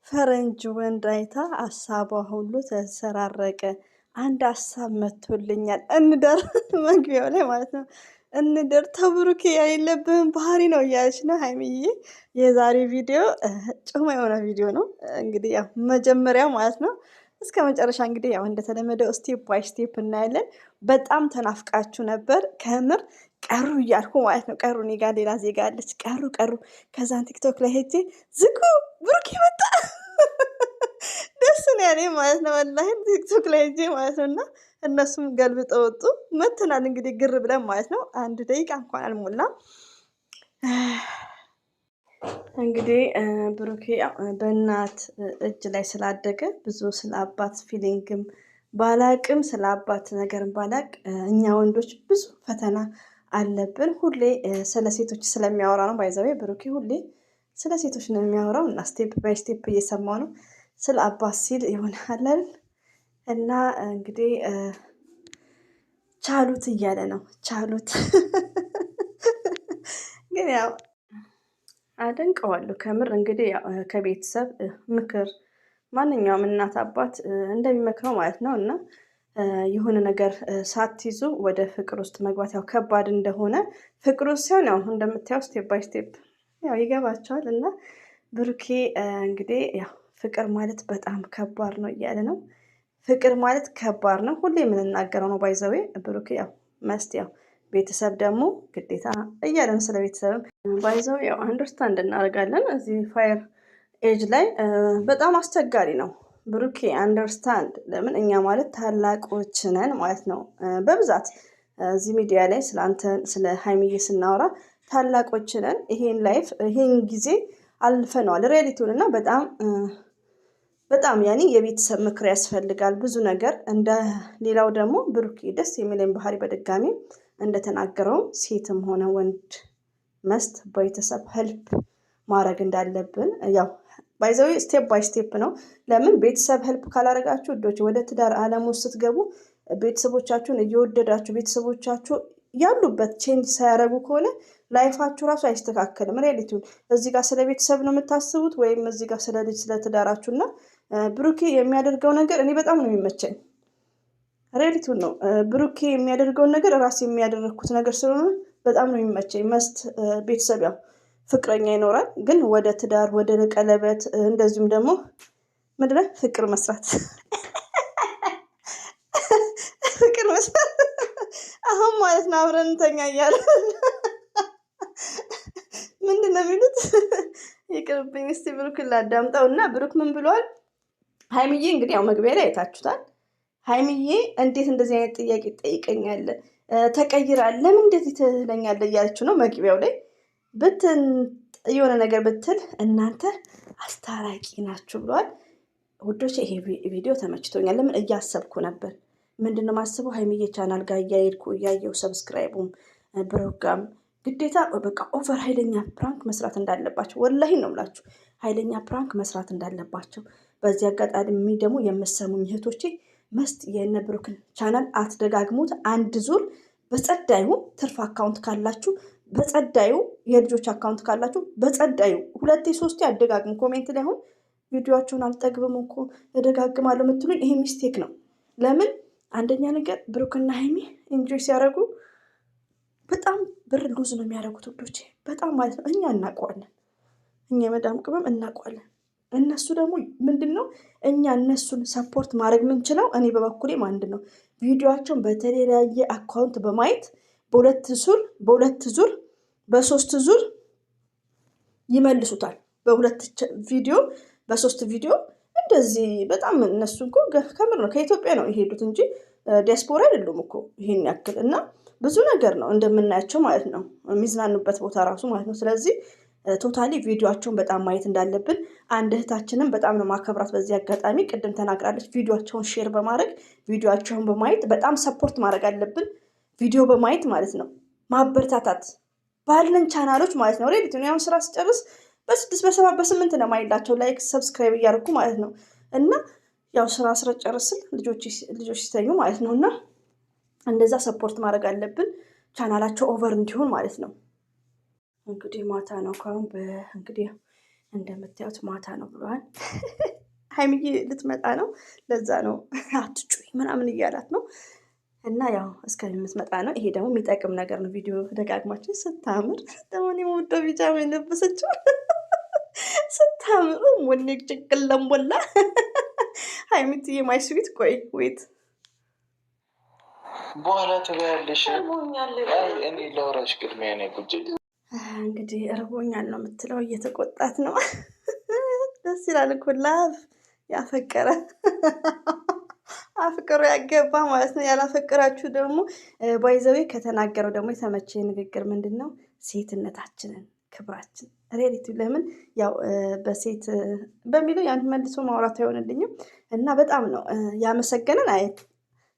ፈረንጅ ወንድ አይታ ሀሳቧ ሁሉ ተሰራረቀ። አንድ ሀሳብ መጥቶልኛል እንደር መግቢያው ላይ ማለት ነው። እንደር ተብሩኬ የሌለብህን ባህሪ ነው እያለች ነው ሀይሚዬ። የዛሬ ቪዲዮ ጭማ የሆነ ቪዲዮ ነው እንግዲህ ያው መጀመሪያው ማለት ነው እስከ መጨረሻ እንግዲህ ያው እንደተለመደው ስቴፕ ባይ ስቴፕ እናያለን። በጣም ተናፍቃችሁ ነበር ከምር ቀሩ እያልኩ ማለት ነው። ቀሩ እኔ ጋር ሌላ ዜጋ አለች። ቀሩ ከዛን ቲክቶክ ላይ ሄጄ ዝጉ ብሩክ መጣ ደስ ነው ያለኝ ማለት ነው። ወላሂ ቲክቶክ ላይ ሄጄ ማለት ነው። እና እነሱም ገልብጠው ወጡ። መተናል እንግዲህ ግር ብለን ማለት ነው። አንድ ደቂቃ እንኳን አልሞላም። እንግዲህ ብሩኬ በእናት እጅ ላይ ስላደገ ብዙ ስለ አባት ፊሊንግም ባላቅም ስለ አባት ነገርም ባላቅ እኛ ወንዶች ብዙ ፈተና አለብን። ሁሌ ስለ ሴቶች ስለሚያወራ ነው ባይዘዌ ብሩኬ ሁሌ ስለ ሴቶች ነው የሚያወራው እና ስቴፕ ባይ ስቴፕ እየሰማው ነው ስለ አባት ሲል ይሆናል። እና እንግዲህ ቻሉት እያለ ነው ቻሉት ግን ያው አደንቀዋለሁ ከምር እንግዲህ ከቤተሰብ ምክር ማንኛውም እናት አባት እንደሚመክረው ማለት ነው። እና የሆነ ነገር ሳትይዙ ወደ ፍቅር ውስጥ መግባት ያው ከባድ እንደሆነ ፍቅር ውስጥ ሲሆን ያው እንደምታየው ስቴፕ ባይ ስቴፕ ያው ይገባቸዋል። እና ብሩኬ እንግዲህ ያው ፍቅር ማለት በጣም ከባድ ነው እያለ ነው። ፍቅር ማለት ከባድ ነው ሁሌ የምንናገረው ነው ባይዘዌ ብሩኬ ያው መስት ያው ቤተሰብ ደግሞ ግዴታ እያለን ስለ ቤተሰብም ባይዘው ያው አንደርስታንድ እናደርጋለን። እዚህ ፋየር ኤጅ ላይ በጣም አስቸጋሪ ነው። ብሩኬ አንደርስታንድ ለምን እኛ ማለት ታላቆች ነን ማለት ነው። በብዛት እዚህ ሚዲያ ላይ ስለ አንተ ስለ ሀይሚዬ ስናወራ ታላቆች ነን። ይሄን ላይፍ ይሄን ጊዜ አልፈነዋል ሪያሊቲውን እና በጣም ያኔ የቤተሰብ ምክር ያስፈልጋል ብዙ ነገር። እንደ ሌላው ደግሞ ብሩኬ ደስ የሚለኝ ባህሪ በድጋሚ እንደተናገረው ሴትም ሆነ ወንድ መስት ቤተሰብ ሄልፕ ማድረግ እንዳለብን ያው ባይዘዊ ስቴፕ ባይ ስቴፕ ነው። ለምን ቤተሰብ ሄልፕ ካላረጋችሁ እዶች ወደ ትዳር ዓለም ውስጥ ስትገቡ ቤተሰቦቻችሁን እየወደዳችሁ ቤተሰቦቻችሁ ያሉበት ቼንጅ ሳያደርጉ ከሆነ ላይፋችሁ ራሱ አይስተካከልም። ሪያሊቲውን እዚህ ጋር ስለ ቤተሰብ ነው የምታስቡት ወይም እዚህ ጋር ስለ ልጅ ስለ ትዳራችሁ። እና ብሩኬ የሚያደርገው ነገር እኔ በጣም ነው የሚመቸኝ። ሪያሊቲውን ነው ብሩኬ የሚያደርገውን ነገር ራሴ የሚያደርግኩት ነገር ስለሆነ በጣም ነው የሚመቸኝ። መስት ቤተሰብ ያው ፍቅረኛ ይኖራል ግን ወደ ትዳር ወደ ቀለበት እንደዚሁም ደግሞ ምንድን ነው ፍቅር መስራት ፍቅር መስራት አሁን ማለት ነው አብረን እንተኛ እያለ ምንድን ነው የሚሉት? ይቅርብኝ እስቲ ብሩክን ላዳምጠው። እና ብሩክ ምን ብሏል? ሀይሚዬ እንግዲህ ያው መግቢያ ላይ አይታችሁታል። ሀይሚዬ እንዴት እንደዚህ አይነት ጥያቄ ትጠይቀኛለህ? ተቀይራል ለምን እንደዚህ ትለኛለህ? እያለችው ነው መግቢያው ላይ ብትን የሆነ ነገር ብትል እናንተ አስታራቂ ናችሁ ብሏል። ውዶች ይሄ ቪዲዮ ተመችቶኛል። ለምን እያሰብኩ ነበር። ምንድነው ማስበው ሀይሚዬ ቻናል ጋር እያሄድኩ እያየው ሰብስክራይቡም ብሮጋም ግዴታ በቃ ኦቨር ኃይለኛ ፕራንክ መስራት እንዳለባቸው ወላሂ ነው የምላችሁ። ኃይለኛ ፕራንክ መስራት እንዳለባቸው በዚህ አጋጣሚ ደግሞ የምሰሙኝ እህቶቼ መስት የነ ብሩክን ቻናል አትደጋግሙት። አንድ ዙር በጸዳዩ ትርፍ አካውንት ካላችሁ በጸዳዩ የልጆች አካውንት ካላችሁ በጸዳዩ 2 3 አደጋግሙ። ኮሜንት ላይ አሁን ቪዲዮቸውን አልጠግብም እኮ እደጋግማለሁ የምትሉኝ ይሄ ሚስቴክ ነው። ለምን አንደኛ ነገር ብሩክና ሀይሚ ኢንጆይ ሲያደርጉ በጣም ብር ሉዝ ነው የሚያደርጉት ውዶቼ፣ በጣም ማለት ነው። እኛ እናውቀዋለን፣ እኛ የመዳም ቅመም እናውቀዋለን። እነሱ ደግሞ ምንድን ነው እኛ እነሱን ሰፖርት ማድረግ የምንችለው እኔ በበኩሌ ማለት ነው ቪዲዮቸውን በተለያየ አካውንት በማየት በሁለት ዙር በሶስት ዙር ይመልሱታል። በሁለት ቪዲዮ በሶስት ቪዲዮ እንደዚህ በጣም እነሱ እኮ ከምር ነው ከኢትዮጵያ ነው የሄዱት እንጂ ዲያስፖራ አይደሉም እኮ ይሄን ያክል። እና ብዙ ነገር ነው እንደምናያቸው ማለት ነው የሚዝናኑበት ቦታ ራሱ ማለት ነው። ስለዚህ ቶታሊ ቪዲዮቸውን በጣም ማየት እንዳለብን አንድ እህታችንም በጣም ነው ማከብራት በዚህ አጋጣሚ ቅድም ተናግራለች። ቪዲዮቸውን ሼር በማድረግ ቪዲዮቸውን በማየት በጣም ሰፖርት ማድረግ አለብን። ቪዲዮ በማየት ማለት ነው ማበረታታት ባለን ቻናሎች ማለት ነው። ሬዲት ነው ያው ስራ ስጨርስ በ6 በ7 በ8 ነው ማይላቸው ላይክ ሰብስክራይብ እያደረኩ ማለት ነው። እና ያው ስራ ጨርስን ልጆች ሲተኙ ማለት ነው። እና እንደዛ ሰፖርት ማድረግ አለብን ቻናላቸው ኦቨር እንዲሆን ማለት ነው። እንግዲህ ማታ ነው ካሁን እንግዲህ እንደምታዩት ማታ ነው ብለዋል። ሀይሚዬ ልትመጣ ነው፣ ለዛ ነው አትጩይ ምናምን እያላት ነው። እና ያው እስከምትመጣ ነው። ይሄ ደግሞ የሚጠቅም ነገር ነው። ቪዲዮ ደጋግማችን ስታምር ደግሞ እኔ የምወደው ቢጃማ የለበሰችው ስታምሩ ሞኔ ጭቅለም ቦላ ሀይሚትዬ ማይ ስዊት ቆይ ዌት በኋላ ትበያለሽ። እኔ ለወራሽ ቅድሚያ ነ ጉጅ እንግዲህ እርቦኛል ነው የምትለው። እየተቆጣት ነው። ደስ ይላል እኮ ላቭ ያፈቀረ አፍቅሮ ያገባ ማለት ነው። ያላፈቅራችሁ ደግሞ ባይዘዌ ከተናገረው ደግሞ የተመቸ ንግግር ምንድን ነው? ሴትነታችንን ክብራችን ሬሊቲ ለምን ያው በሴት በሚለው ያን መልሶ ማውራት አይሆንልኝም። እና በጣም ነው ያመሰገነን። አይ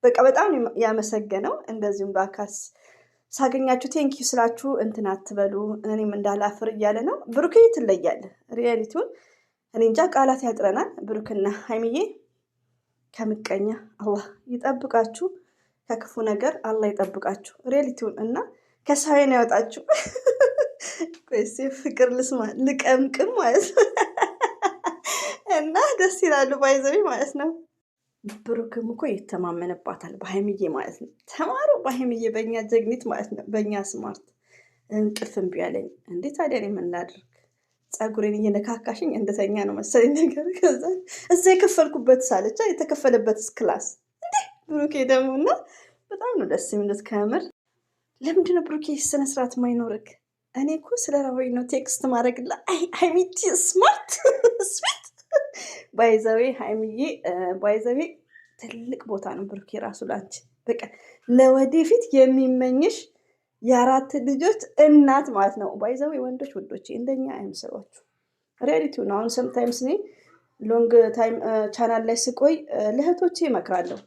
በቃ በጣም ያመሰገነው። እንደዚሁም በአካስ ሳገኛችሁ ቴንኪዩ ስላችሁ እንትን አትበሉ እኔም እንዳላፍር እያለ ነው። ብሩኬ ትለያለ። ሪያሊቲውን እኔ እንጃ ቃላት ያጥረናል። ብሩክና ሀይሚዬ ከምቀኛ አላህ ይጠብቃችሁ፣ ከክፉ ነገር አላህ ይጠብቃችሁ። ሪያሊቲውን እና ከሳይን ያወጣችሁ። ቆይሴ ፍቅር ልስማ ልቀምቅም ማለት ነው። እና ደስ ይላሉ ባይዘዊ ማለት ነው። ብሩክም እኮ ይተማመንባታል በሀይሚዬ ማለት ነው። ተማሩ በሀይሚዬ በእኛ ጀግኒት ማለት ነው። በእኛ ስማርት እንቅልፍ እምቢ አለኝ እንዴ ታዲያ እኔ ምን ላድርግ? ፀጉሬን እየነካካሽኝ እንደተኛ ነው መሰለኝ ነገር። ከዛ እዛ የከፈልኩበት ሳለቻ የተከፈለበትስ ክላስ እንዴ ብሩኬ ደግሞ እና በጣም ነው ደስ የሚሉት ከምር። ለምንድነው ብሩኬ ስነስርዓት ማይኖርክ? እኔ እኮ ስለ ራወይ ነው ቴክስት ማድረግላ ሀይሚቲ ስማርት ስዊት ባይዘዌ ሀይሚዬ ባይዘዌ ትልቅ ቦታ ነው ብሩኬ ራሱ ላንቺ በቃ ለወደፊት የሚመኝሽ የአራት ልጆች እናት ማለት ነው። ባይዘዌ ወንዶች ውዶች እንደኛ አይመስሏችሁ። ሪያሊቲውን አሁን ሰምታይምስ እኔ ሎንግ ታይም ቻናል ላይ ስቆይ ለእህቶቼ እመክራለሁ።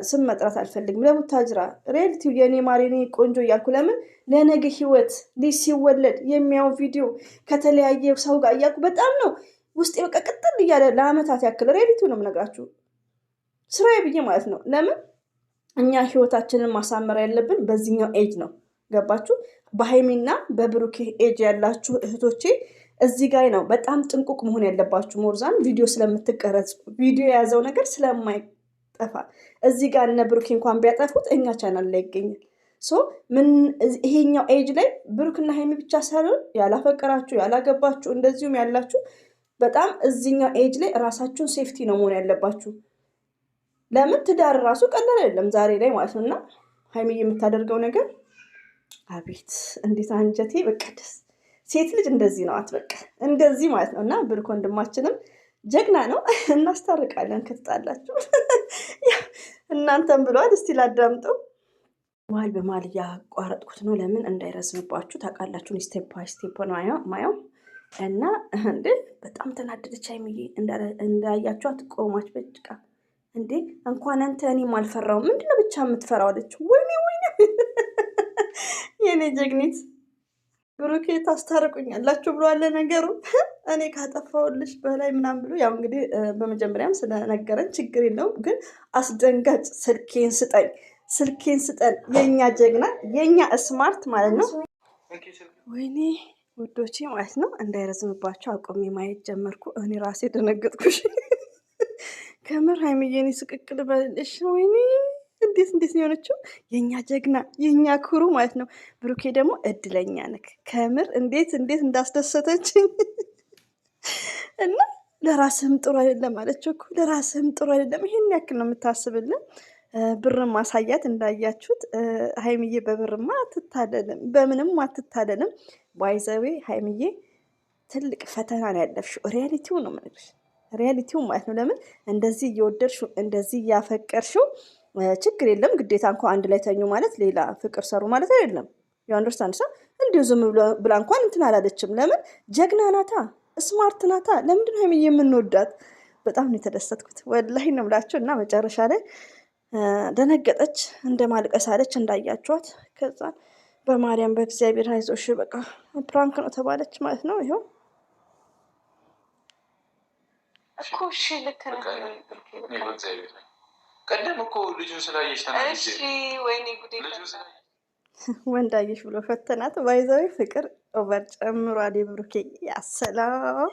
ስም መጥራት አልፈልግም። ለቡታጅራ ሪያሊቲው የኔ ማር የኔ ቆንጆ እያልኩ ለምን ለነገ ህይወት ልጅ ሲወለድ የሚያው ቪዲዮ ከተለያየ ሰው ጋር እያልኩ በጣም ነው ውስጤ በቃ ቅጥል እያለ ለአመታት ያክል ሬዲቲው ነው የምነግራችሁ ስራዬ ብዬ ማለት ነው። ለምን እኛ ህይወታችንን ማሳመር ያለብን በዚህኛው ኤጅ ነው። ገባችሁ? በሀይሚና በብሩኬ ኤጅ ያላችሁ እህቶቼ እዚህ ጋር ነው በጣም ጥንቁቅ መሆን ያለባችሁ። ሞርዛን ቪዲዮ ስለምትቀረጹ ቪዲዮ የያዘው ነገር ስለማይጠፋ እዚህ ጋር እነ ብሩኬ እንኳን ቢያጠፉት እኛ ቻናል ላይ ይገኛል። ምን ይሄኛው ኤጅ ላይ ብሩክና ሀይሚ ብቻ ሳይሆን ያላፈቀራችሁ ያላገባችሁ እንደዚሁም ያላችሁ በጣም እዚህኛው ኤጅ ላይ ራሳችሁን ሴፍቲ ነው መሆን ያለባችሁ። ለምን ትዳር ራሱ ቀላል አይደለም ዛሬ ላይ ማለት ነው። እና ሀይሚ የምታደርገው ነገር አቤት እንዴት አንጀቴ በቃ ደስ ሴት ልጅ እንደዚህ ነው አትበቃ እንደዚህ ማለት ነው። እና ብሩክ ወንድማችንም ጀግና ነው። እናስታርቃለን ከተጣላችሁ እናንተም ብለዋል። እስቲ ላዳምጠው። መሀል በመሀል እያቋረጥኩት ነው ለምን እንዳይረዝምባችሁ ታውቃላችሁ። ስቴፕ ባይ ስቴፕ ነው ማየው እና እንዴ በጣም ተናደደች ሀይሚዬ። እንዳያችኋት ቆማች በጭቃ እንዴ እንኳን አንተ እኔም አልፈራው ምንድነው ብቻ የምትፈራው አለች። ወይኔ የኔ ጀግኒት ብሩኬ ታስታርቁኛላችሁ ብሏል። ነገሩ እኔ ካጠፋሁልሽ በላይ ምናምን ብሎ ያው እንግዲህ በመጀመሪያም ስለነገረን ችግር የለውም ግን አስደንጋጭ ስልኬን ስጠን የኛ ጀግና የኛ ስማርት ማለት ነው። ወይኔ ውዶቼ ማለት ነው እንዳይረዝምባቸው አቆሜ ማየት ጀመርኩ። እኔ ራሴ ደነገጥኩሽ ከምር ሀይሚዬ ስቅቅል በልሽ። ወይኔ እንዴት ነው የሆነችው? የኛ ጀግና የኛ ኩሩ ማለት ነው። ብሩኬ ደግሞ እድለኛ ነክ ከምር እንዴት እንዳስደሰተችኝ እና ለራስህም ጥሩ አይደለም አለችው እኮ ለራስህም ጥሩ አይደለም። ይሄን ያክል ነው የምታስብልን። ብርም ማሳያት እንዳያችሁት ሀይሚዬ በብርማ አትታደልም፣ በምንም አትታደልም። ባይዘዌ ሀይሚዬ ትልቅ ፈተና ነው ያለፍሽው። ሪያሊቲው ነው የምልሽ ሪያሊቲው ማለት ነው። ለምን እንደዚህ እየወደድሽው እንደዚህ እያፈቀርሽው ችግር የለም ግዴታ እንኳ አንድ ላይ ተኙ ማለት ሌላ ፍቅር ሰሩ ማለት አይደለም። የአንደርስታንድ ሰው እንዲሁ ዝም ብላ እንኳን እንትን አላለችም። ለምን ጀግና ናታ፣ ስማርት ናታ። ለምንድን ሀይሚዬ የምንወዳት? በጣም ነው የተደሰትኩት ወላሂ ነው ብላችሁ እና መጨረሻ ላይ ደነገጠች፣ እንደ ማልቀስ አለች እንዳያችኋት። ከዛ በማርያም በእግዚአብሔር አይዞሽ በቃ ፕራንክ ነው ተባለች ማለት ነው። ይኸው እኮ እሺ ልክ ነህ። ቀደም እኮ ልጁን ስላየሽ ተናግሬ እሺ ወይኔ ጉዴ ወንዳየሽ ብሎ ፈተናት። ባይዛዊ ፍቅር ኦቨር ጨምሯል የብሩኬ ያሰላም